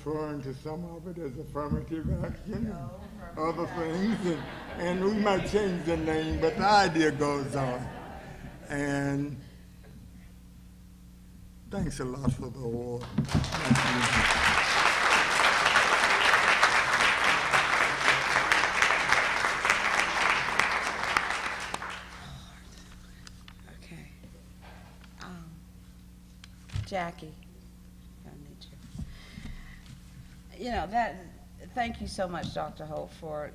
referring to some of it as affirmative action and other things, and we might change the name, but the idea goes on. And thanks a lot for the award. Okay. Jackie, I need you. You know, thank you so much, Dr. Holt, for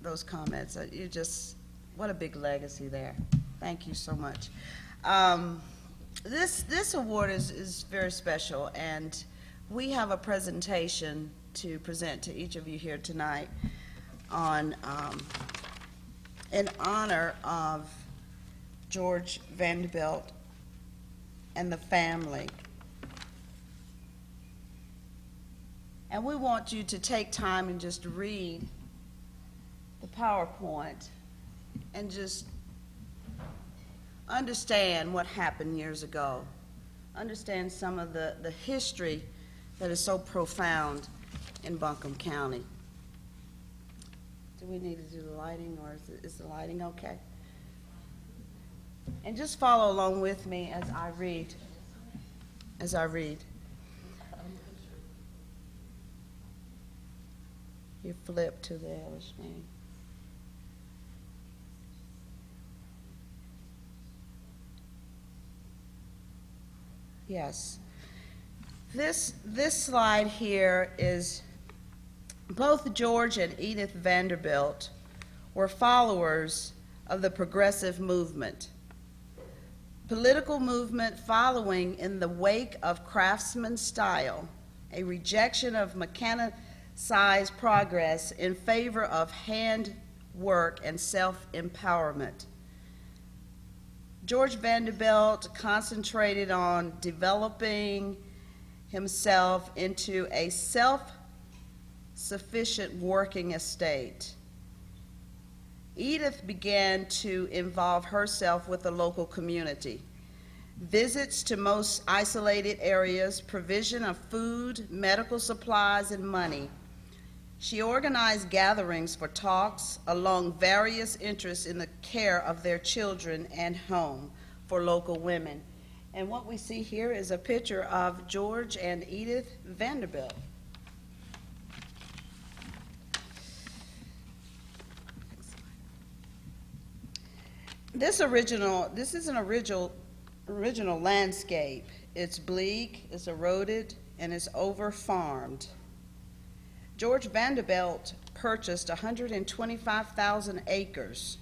those comments. You just, what a big legacy there. Thank you so much. This award is very special, and we have a presentation to present to each of you here tonight on in honor of George Vanderbilt and the family. And we want you to take time and just read the PowerPoint and just understand what happened years ago. Understand some of the history that is so profound in Buncombe County. Do we need to do the lighting, or is the lighting okay? And just follow along with me as I read. You flip to the other screen. Yes. This slide here is both George and Edith Vanderbilt were followers of the progressive movement. Political movement following in the wake of craftsman style, a rejection of mechanicized progress in favor of hand work and self-empowerment. George Vanderbilt concentrated on developing himself into a self-sufficient working estate. Edith began to involve herself with the local community. Visits to most isolated areas, provision of food, medical supplies, and money. She organized gatherings for talks along various interests in the care of their children and home for local women. And what we see here is a picture of George and Edith Vanderbilt. This is an original landscape. It's bleak, it's eroded, and it's over-farmed. George Vanderbilt purchased 125,000 acres.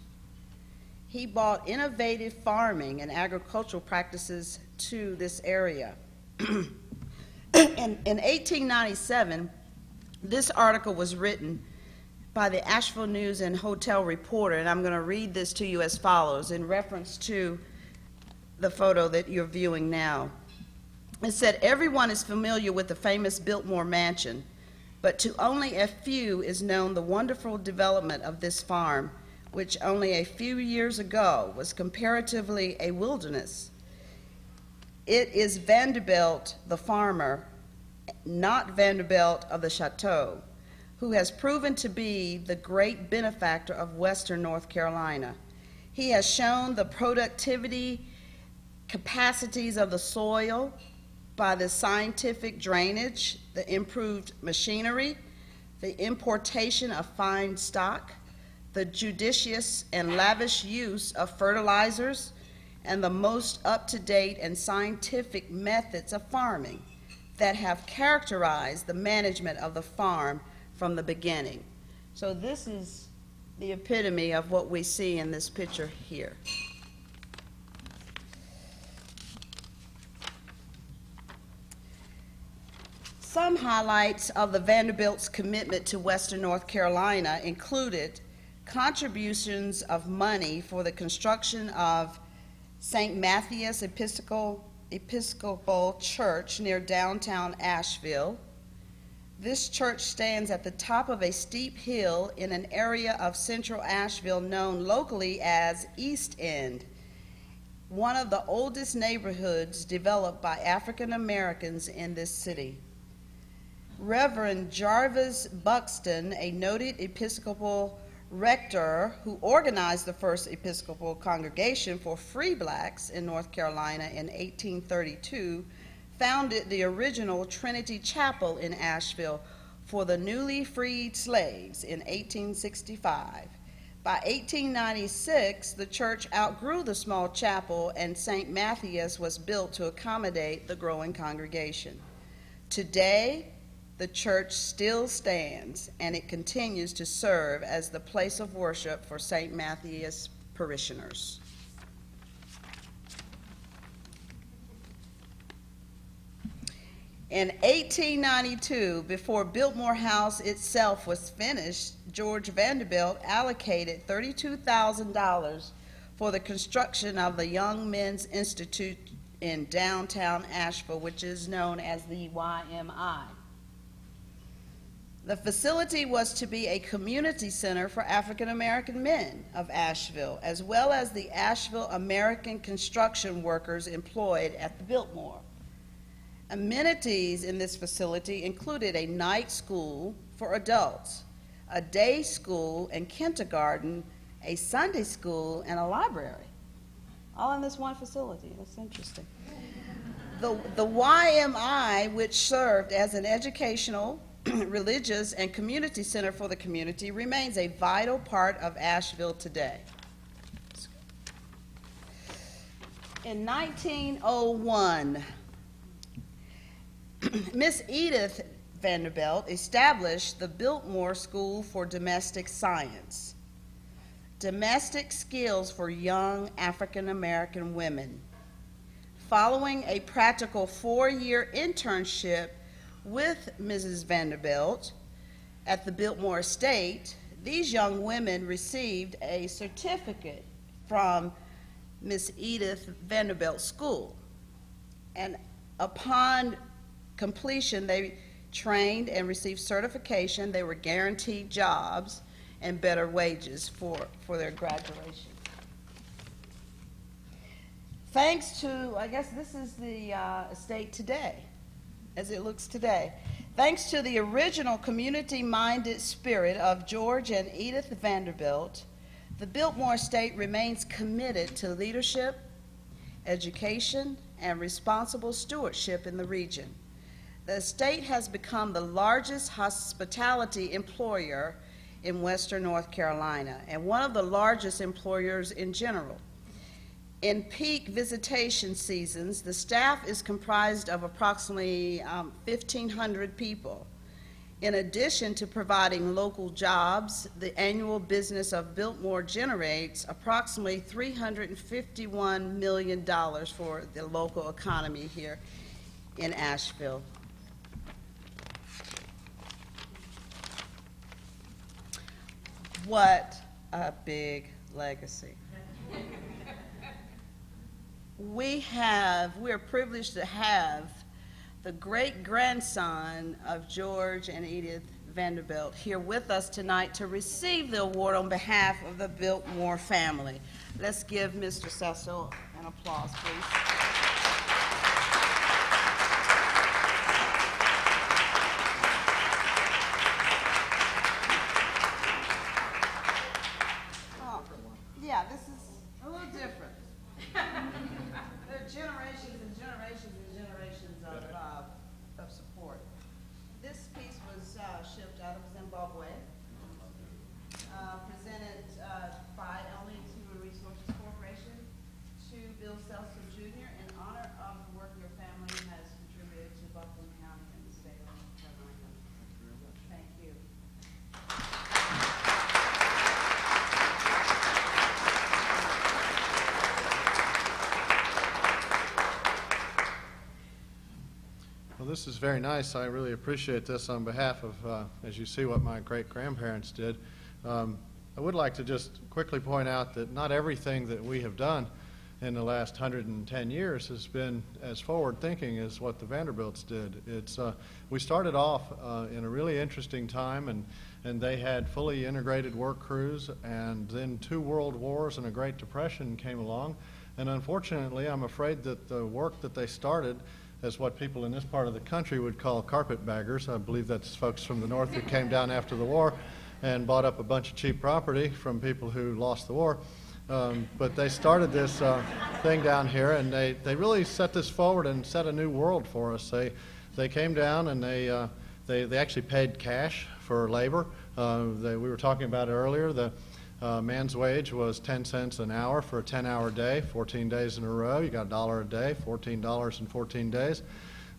He brought innovative farming and agricultural practices to this area. In 1897, this article was written by the Asheville News and Hotel Reporter, and I'm going to read this to you as follows in reference to the photo that you're viewing now. It said, "Everyone is familiar with the famous Biltmore Mansion, but to only a few is known the wonderful development of this farm, which only a few years ago was comparatively a wilderness. It is Vanderbilt, the farmer, not Vanderbilt of the chateau, who has proven to be the great benefactor of Western North Carolina. He has shown the productivity capacities of the soil by the scientific drainage, the improved machinery, the importation of fine stock, the judicious and lavish use of fertilizers, and the most up-to-date and scientific methods of farming that have characterized the management of the farm from the beginning." So this is the epitome of what we see in this picture here. Some highlights of the Vanderbilt's commitment to Western North Carolina included contributions of money for the construction of St. Matthias Episcopal Church near downtown Asheville. This church stands at the top of a steep hill in an area of central Asheville known locally as East End, one of the oldest neighborhoods developed by African Americans in this city. Reverend Jarvis Buxton, a noted Episcopal rector who organized the first Episcopal congregation for free blacks in North Carolina in 1832, founded the original Trinity Chapel in Asheville for the newly freed slaves in 1865. By 1896, the church outgrew the small chapel, and St. Matthias was built to accommodate the growing congregation. Today, the church still stands, and it continues to serve as the place of worship for St. Matthias parishioners. In 1892, before Biltmore House itself was finished, George Vanderbilt allocated $32,000 for the construction of the Young Men's Institute in downtown Asheville, which is known as the YMI. The facility was to be a community center for African American men of Asheville, as well as the Asheville American construction workers employed at the Biltmore. Amenities in this facility included a night school for adults, a day school and kindergarten, a Sunday school, and a library, all in this one facility. That's interesting. The YMI, which served as an educational, religious, and community center for the community, remains a vital part of Asheville today. In 1901, Miss Edith Vanderbilt established the Biltmore School for Domestic Science, domestic skills for young African American women. Following a practical 4-year internship with Mrs. Vanderbilt at the Biltmore Estate, these young women received a certificate from Miss Edith Vanderbilt School. And upon completion, they trained and received certification. They were guaranteed jobs and better wages for their graduation. Thanks to, I guess this is the estate today, as it looks today. Thanks to the original community-minded spirit of George and Edith Vanderbilt, the Biltmore Estate remains committed to leadership, education, and responsible stewardship in the region. The estate has become the largest hospitality employer in Western North Carolina and one of the largest employers in general. In peak visitation seasons, the staff is comprised of approximately 1,500 people. In addition to providing local jobs, the annual business of Biltmore generates approximately $351 million for the local economy here in Asheville. What a big legacy. We're privileged to have the great-grandson of George and Edith Vanderbilt here with us tonight to receive the award on behalf of the Biltmore family. Let's give Mr. Cecil an applause, please. Yeah, this is a little different. There are generations and generations and generations of support. This piece was shipped out of Zimbabwe, presented by Elmwood Human Resources Corporation to Bill Cecil Jr. in honor of the work your family has contributed to Buckingham County and the state of North Carolina. Thank you. Well, this is very nice. I really appreciate this on behalf of, as you see, what my great-grandparents did. I would like to just quickly point out that not everything that we have done in the last 110 years has been as forward-thinking as what the Vanderbilts did. We started off in a really interesting time, and they had fully integrated work crews, and then 2 world wars and a Great Depression came along, and unfortunately, I'm afraid that the work that they started as what people in this part of the country would call carpetbaggers. I believe that's folks from the north that came down after the war and bought up a bunch of cheap property from people who lost the war. But they started this thing down here, and they really set this forward and set a new world for us. They came down and they actually paid cash for labor. We were talking about it earlier. The man's wage was 10 cents an hour for a 10-hour day, 14 days in a row. You got $1 a day, $14 in 14 days.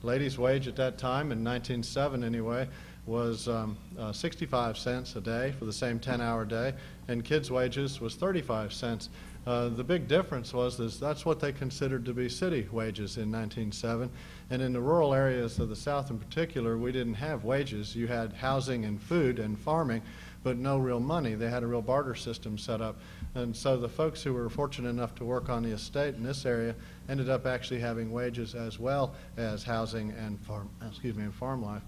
Ladies' wage at that time, in 1907 anyway, was 65 cents a day for the same 10-hour day, and kids' wages was 35 cents. The big difference was that's what they considered to be city wages in 1907, and in the rural areas of the South in particular, we didn't have wages. You had housing and food and farming, but no real money. They had a real barter system set up. And so the folks who were fortunate enough to work on the estate in this area ended up actually having wages as well as housing and farm life.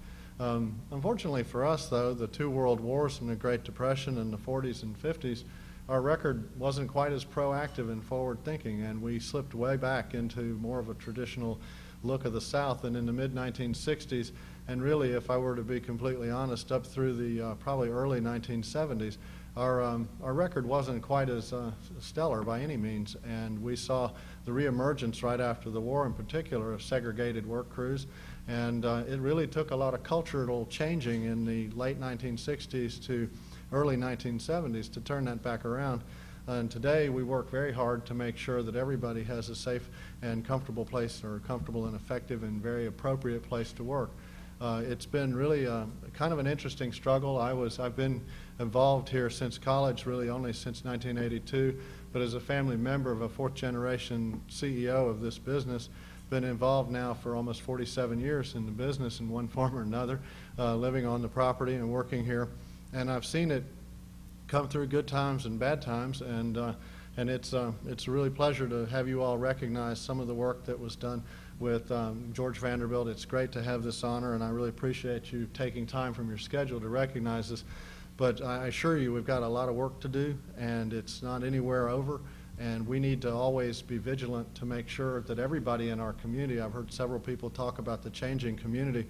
Unfortunately for us, though, the two world wars and the Great Depression in the 40s and 50s, our record wasn't quite as proactive and forward thinking, and we slipped way back into more of a traditional look of the South. And in the mid-1960s, and really, if I were to be completely honest, up through the probably early 1970s, our record wasn't quite as stellar by any means, and we saw the reemergence right after the war in particular of segregated work crews, and it really took a lot of cultural changing in the late 1960s to early 1970s to turn that back around. And today we work very hard to make sure that everybody has a safe and comfortable place, or a comfortable and effective and very appropriate place to work. It's been really kind of an interesting struggle. I've been involved here since college, really only since 1982, but as a family member of a fourth-generation CEO of this business, been involved now for almost 47 years in the business in one form or another, living on the property and working here. And I've seen it come through good times and bad times, and it's a really pleasure to have you all recognize some of the work that was done with George Vanderbilt. It's great to have this honor, and I really appreciate you taking time from your schedule to recognize this. But I assure you, we've got a lot of work to do, and it's not anywhere over, and we need to always be vigilant to make sure that everybody in our community — I've heard several people talk about the changing community.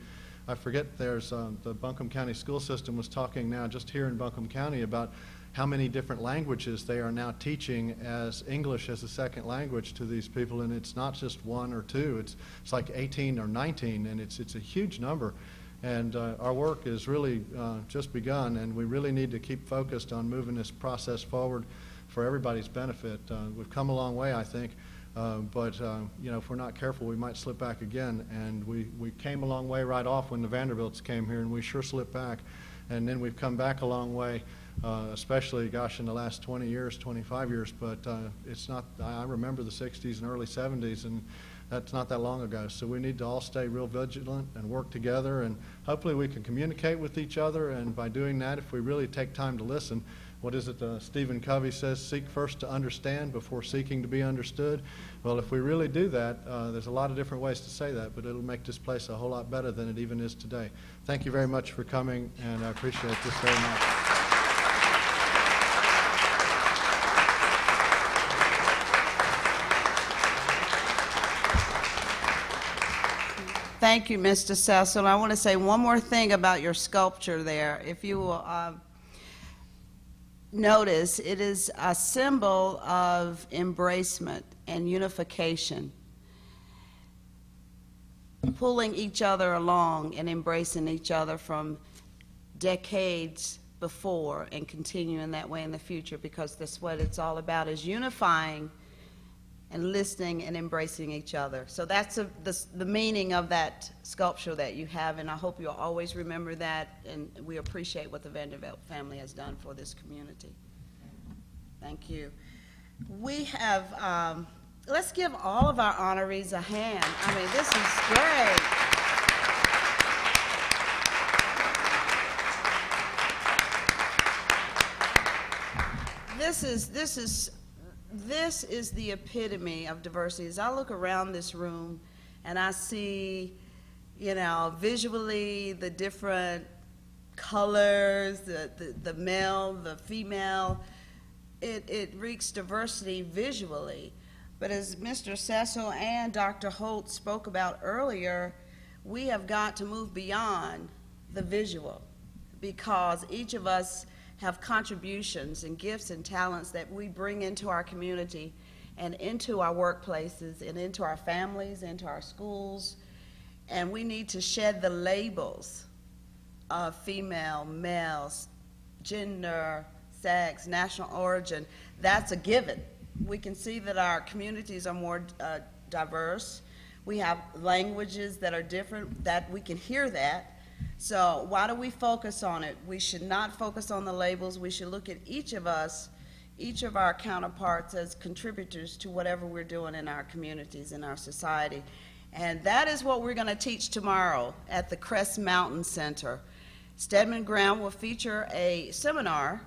I forget, there's the Buncombe County school system was talking now just here in Buncombe County about how many different languages they are now teaching as English as a second language to these people, and it's not just one or two, it's like 18 or 19, and it's a huge number. And our work is really just begun, and we really need to keep focused on moving this process forward for everybody's benefit. We've come a long way, I think, but you know, if we're not careful, we might slip back again. And we came a long way right off when the Vanderbilts came here, and we sure slipped back. And then we've come back a long way, especially, gosh, in the last 20 years, 25 years. But it's not, I remember the 60s and early 70s, and that's not that long ago. So we need to all stay real vigilant and work together, and hopefully we can communicate with each other. And by doing that, if we really take time to listen, what is it Stephen Covey says, seek first to understand before seeking to be understood? Well, if we really do that, there's a lot of different ways to say that, but it'll make this place a whole lot better than it even is today. Thank you very much for coming, and I appreciate this very much. Thank you, Mr. Cecil. I want to say one more thing about your sculpture there. If you will notice, it is a symbol of embracement and unification, pulling each other along and embracing each other from decades before and continuing that way in the future, because that's what it's all about, is unifying and listening and embracing each other. So that's the meaning of that sculpture that you have, and I hope you'll always remember that, and we appreciate what the Vanderbilt family has done for this community. Thank you. We have, let's give all of our honorees a hand. I mean, this is great. This is the epitome of diversity. As I look around this room and I see, you know, visually the different colors, the male, the female, it reeks diversity visually. But as Mr. Cecil and Dr. Holt spoke about earlier, we have got to move beyond the visual, because each of us have contributions and gifts and talents that we bring into our community and into our workplaces and into our families, into our schools, and we need to shed the labels of female, males, gender, sex, national origin. That's a given. We can see that our communities are more diverse. We have languages that are different, that we can hear that. So why do we focus on it? We should not focus on the labels. We should look at each of us, each of our counterparts as contributors to whatever we're doing in our communities, in our society. And that is what we're going to teach tomorrow at the Crest Mountain Center. Stedman Graham will feature a seminar,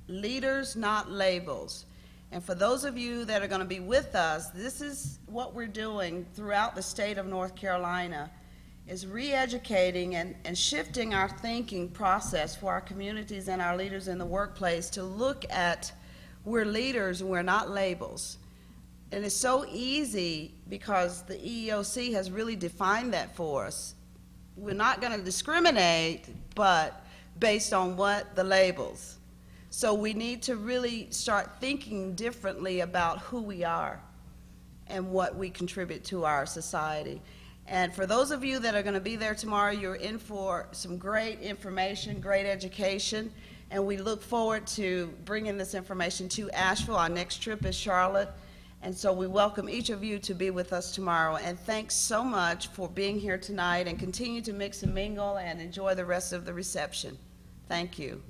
Leaders Not Labels. And for those of you that are going to be with us, this is what we're doing throughout the state of North Carolina, is re-educating and shifting our thinking process for our communities and our leaders in the workplace to look at we're leaders and we're not labels. And it's so easy because the EEOC has really defined that for us. We're not going to discriminate, but based on what? The labels. So we need to really start thinking differently about who we are and what we contribute to our society. And for those of you that are going to be there tomorrow, you're in for some great information, great education, and we look forward to bringing this information to Asheville. Our next trip is Charlotte, and so we welcome each of you to be with us tomorrow. And thanks so much for being here tonight, and continue to mix and mingle and enjoy the rest of the reception. Thank you.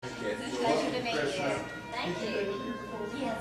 Pleasure to meet you. Thank you. Yes.